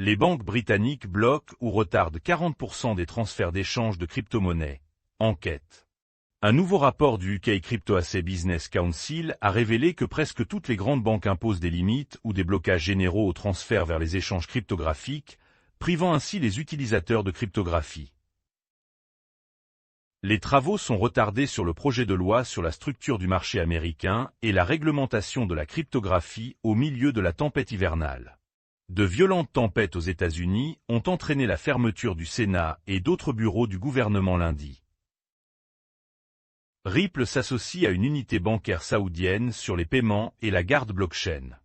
Les banques britanniques bloquent ou retardent 40% des transferts d'échange de crypto-monnaies. Enquête. Un nouveau rapport du UK Crypto Asset Business Council a révélé que presque toutes les grandes banques imposent des limites ou des blocages généraux au transfert vers les échanges cryptographiques, privant ainsi les utilisateurs de cryptographie. Les travaux sont retardés sur le projet de loi sur la structure du marché américain et la réglementation de la cryptographie au milieu de la tempête hivernale. De violentes tempêtes aux États-Unis ont entraîné la fermeture du Sénat et d'autres bureaux du gouvernement lundi. Ripple s'associe à une unité bancaire saoudienne sur les paiements et la garde blockchain.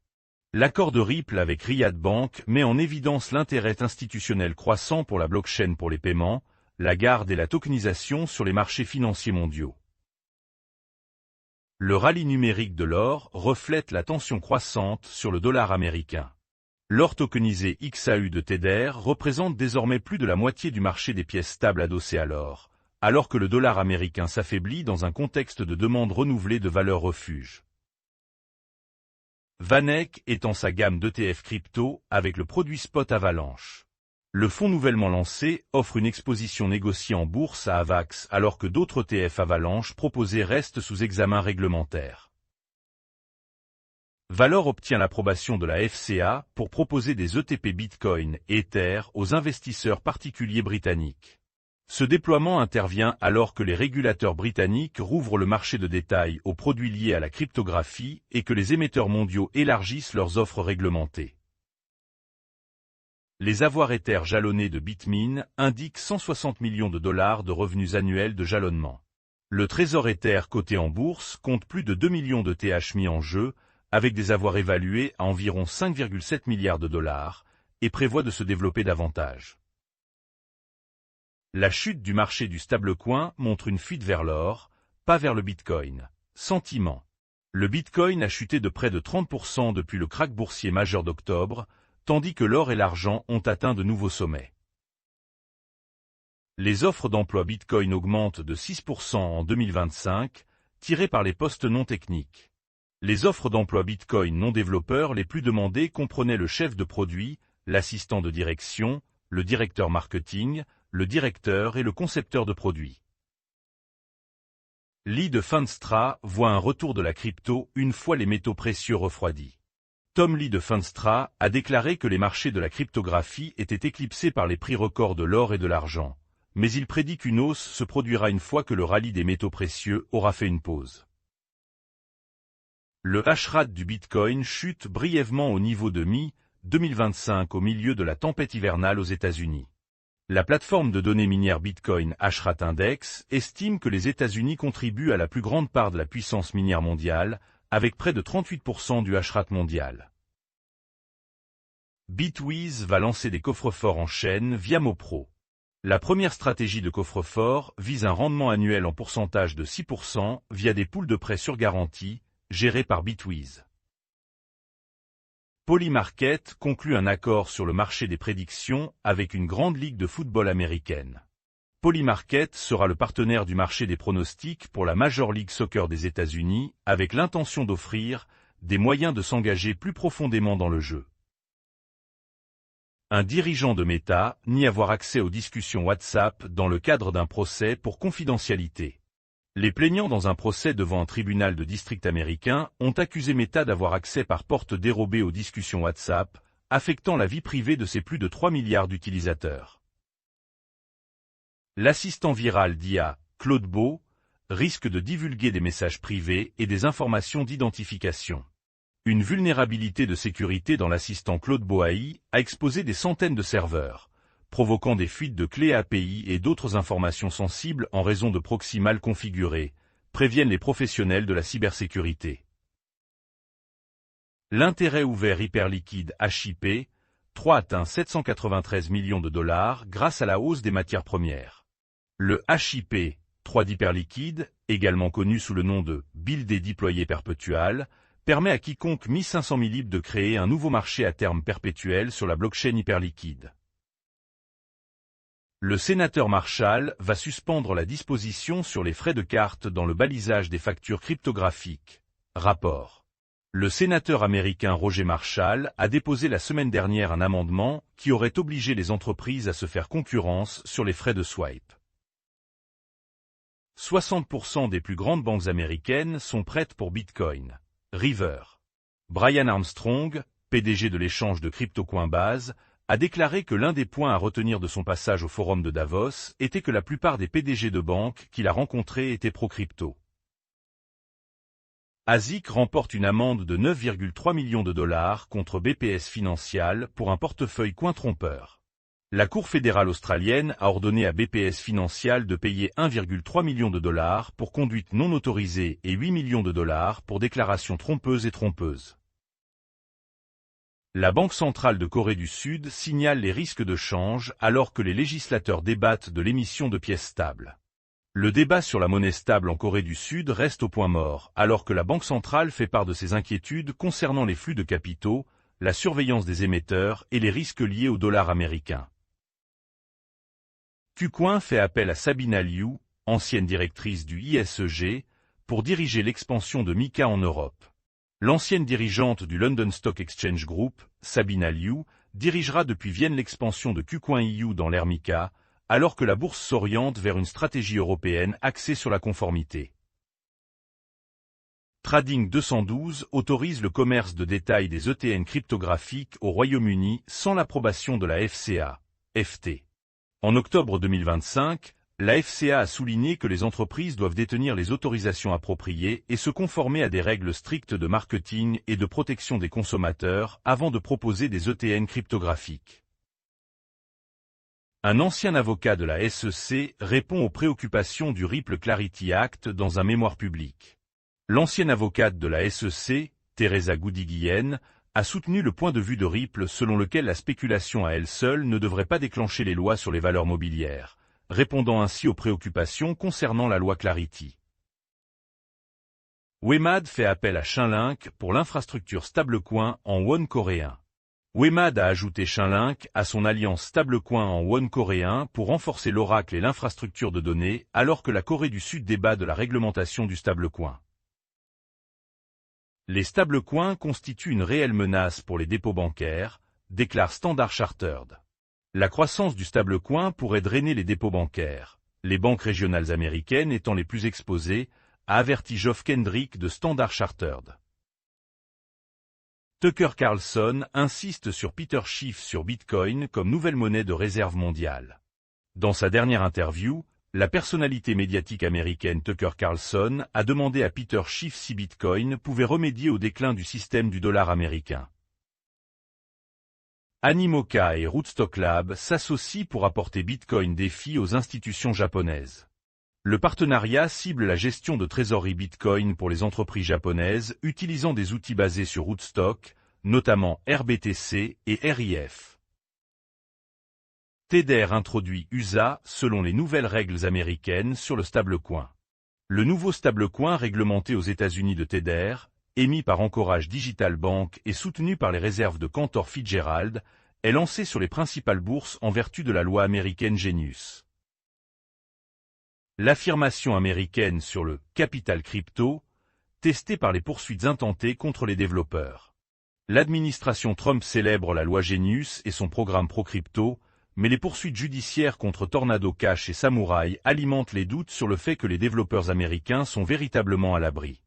L'accord de Ripple avec Riyad Bank met en évidence l'intérêt institutionnel croissant pour la blockchain pour les paiements, la garde et la tokenisation sur les marchés financiers mondiaux. Le rallye numérique de l'or reflète la tension croissante sur le dollar américain. L'or tokenisé XAU de Tether représente désormais plus de la moitié du marché des pièces stables adossées à l'or, alors que le dollar américain s'affaiblit dans un contexte de demande renouvelée de valeurs refuge. VanEck étend sa gamme d'ETF crypto avec le produit spot Avalanche. Le fonds nouvellement lancé offre une exposition négociée en bourse à Avax alors que d'autres ETF Avalanche proposés restent sous examen réglementaire. Valor obtient l'approbation de la FCA pour proposer des ETP Bitcoin et Ether aux investisseurs particuliers britanniques. Ce déploiement intervient alors que les régulateurs britanniques rouvrent le marché de détail aux produits liés à la cryptographie et que les émetteurs mondiaux élargissent leurs offres réglementées. Les avoirs Ether jalonnés de Bitmain indiquent 160 millions de dollars de revenus annuels de jalonnement. Le trésor Ether coté en bourse compte plus de 2 millions de TH mis en jeu, avec des avoirs évalués à environ 5,7 milliards de dollars, et prévoit de se développer davantage. La chute du marché du stablecoin montre une fuite vers l'or, pas vers le Bitcoin. Sentiment. Le Bitcoin a chuté de près de 30% depuis le krach boursier majeur d'octobre, tandis que l'or et l'argent ont atteint de nouveaux sommets. Les offres d'emploi Bitcoin augmentent de 6% en 2025, tirées par les postes non techniques. Les offres d'emploi Bitcoin non développeurs les plus demandées comprenaient le chef de produit, l'assistant de direction, le directeur marketing, le directeur et le concepteur de produits. Lee de Fundstra voit un retour de la crypto une fois les métaux précieux refroidis. Tom Lee de Fundstra a déclaré que les marchés de la cryptographie étaient éclipsés par les prix records de l'or et de l'argent, mais il prédit qu'une hausse se produira une fois que le rallye des métaux précieux aura fait une pause. Le hashrate du Bitcoin chute brièvement au niveau de mi-2025 au milieu de la tempête hivernale aux États-Unis. La plateforme de données minière Bitcoin Hashrate Index estime que les États-Unis contribuent à la plus grande part de la puissance minière mondiale, avec près de 38% du hashrate mondial. Bitwiz va lancer des coffres-forts en chaîne via MoPro. La première stratégie de coffre-fort vise un rendement annuel en pourcentage de 6% via des poules de prêts sur garantie, gérées par Bitwiz. Polymarket conclut un accord sur le marché des prédictions avec une grande ligue de football américaine. Polymarket sera le partenaire du marché des pronostics pour la Major League Soccer des États-Unis, avec l'intention d'offrir des moyens de s'engager plus profondément dans le jeu. Un dirigeant de Meta nie avoir accès aux discussions WhatsApp dans le cadre d'un procès pour confidentialité. Les plaignants dans un procès devant un tribunal de district américain ont accusé Meta d'avoir accès par porte dérobée aux discussions WhatsApp, affectant la vie privée de ses plus de 3 milliards d'utilisateurs. L'assistant viral d'IA, Claude Beau, risque de divulguer des messages privés et des informations d'identification. Une vulnérabilité de sécurité dans l'assistant Claude Beau AI a exposé des centaines de serveurs, provoquant des fuites de clés API et d'autres informations sensibles en raison de proxys mal configurés, préviennent les professionnels de la cybersécurité. L'intérêt ouvert hyperliquide HIP, 3 atteint 793 millions de dollars grâce à la hausse des matières premières. Le HIP, 3 d'hyperliquide, également connu sous le nom de Build et déployé perpétual, permet à quiconque mis 500 000 IP de créer un nouveau marché à terme perpétuel sur la blockchain hyperliquide. Le sénateur Marshall va suspendre la disposition sur les frais de carte dans le balisage des factures cryptographiques. Rapport. Le sénateur américain Roger Marshall a déposé la semaine dernière un amendement qui aurait obligé les entreprises à se faire concurrence sur les frais de swipe. 60% des plus grandes banques américaines sont prêtes pour Bitcoin. River. Brian Armstrong, PDG de l'échange de crypto Coinbase, a déclaré que l'un des points à retenir de son passage au forum de Davos était que la plupart des PDG de banques qu'il a rencontrés étaient pro-crypto. ASIC remporte une amende de 9,3 millions de dollars contre BPS Financial pour un portefeuille coin-trompeur. La Cour fédérale australienne a ordonné à BPS Financial de payer 1,3 million de dollars pour conduite non autorisée et 8 millions de dollars pour déclaration trompeuse et trompeuse. La Banque centrale de Corée du Sud signale les risques de change alors que les législateurs débattent de l'émission de pièces stables. Le débat sur la monnaie stable en Corée du Sud reste au point mort, alors que la Banque centrale fait part de ses inquiétudes concernant les flux de capitaux, la surveillance des émetteurs et les risques liés au dollar américain. KuCoin fait appel à Sabina Liu, ancienne directrice du ISEG, pour diriger l'expansion de MiCA en Europe. L'ancienne dirigeante du London Stock Exchange Group, Sabina Liu, dirigera depuis Vienne l'expansion de KuCoin EU dans l'ère MiCA, alors que la bourse s'oriente vers une stratégie européenne axée sur la conformité. Trading 212 autorise le commerce de détail des ETN cryptographiques au Royaume-Uni sans l'approbation de la FCA, FT. En octobre 2025, la FCA a souligné que les entreprises doivent détenir les autorisations appropriées et se conformer à des règles strictes de marketing et de protection des consommateurs avant de proposer des ETN cryptographiques. Un ancien avocat de la SEC répond aux préoccupations du Ripple Clarity Act dans un mémoire public. L'ancienne avocate de la SEC, Teresa Goudiguen, a soutenu le point de vue de Ripple selon lequel la spéculation à elle seule ne devrait pas déclencher les lois sur les valeurs mobilières, répondant ainsi aux préoccupations concernant la loi Clarity. Wemad fait appel à Chainlink pour l'infrastructure stablecoin en won coréen. Wemad a ajouté Chainlink à son alliance stablecoin en won coréen pour renforcer l'oracle et l'infrastructure de données alors que la Corée du Sud débat de la réglementation du stablecoin. Les stablecoins constituent une réelle menace pour les dépôts bancaires, déclare Standard Chartered. La croissance du stablecoin pourrait drainer les dépôts bancaires, les banques régionales américaines étant les plus exposées, a averti Geoff Kendrick de Standard Chartered. Tucker Carlson insiste sur Peter Schiff sur Bitcoin comme nouvelle monnaie de réserve mondiale. Dans sa dernière interview, la personnalité médiatique américaine Tucker Carlson a demandé à Peter Schiff si Bitcoin pouvait remédier au déclin du système du dollar américain. Animoca et Rootstock Lab s'associent pour apporter Bitcoin défi aux institutions japonaises. Le partenariat cible la gestion de trésorerie Bitcoin pour les entreprises japonaises utilisant des outils basés sur Rootstock, notamment RBTC et RIF. Tether introduit USA selon les nouvelles règles américaines sur le stablecoin. Le nouveau stablecoin réglementé aux États-Unis de Tether, émis par Anchorage Digital Bank et soutenu par les réserves de Cantor Fitzgerald, est lancé sur les principales bourses en vertu de la loi américaine Genius. L'affirmation américaine sur le « capital crypto » testée par les poursuites intentées contre les développeurs. L'administration Trump célèbre la loi Genius et son programme pro-crypto, mais les poursuites judiciaires contre Tornado Cash et Samurai alimentent les doutes sur le fait que les développeurs américains sont véritablement à l'abri.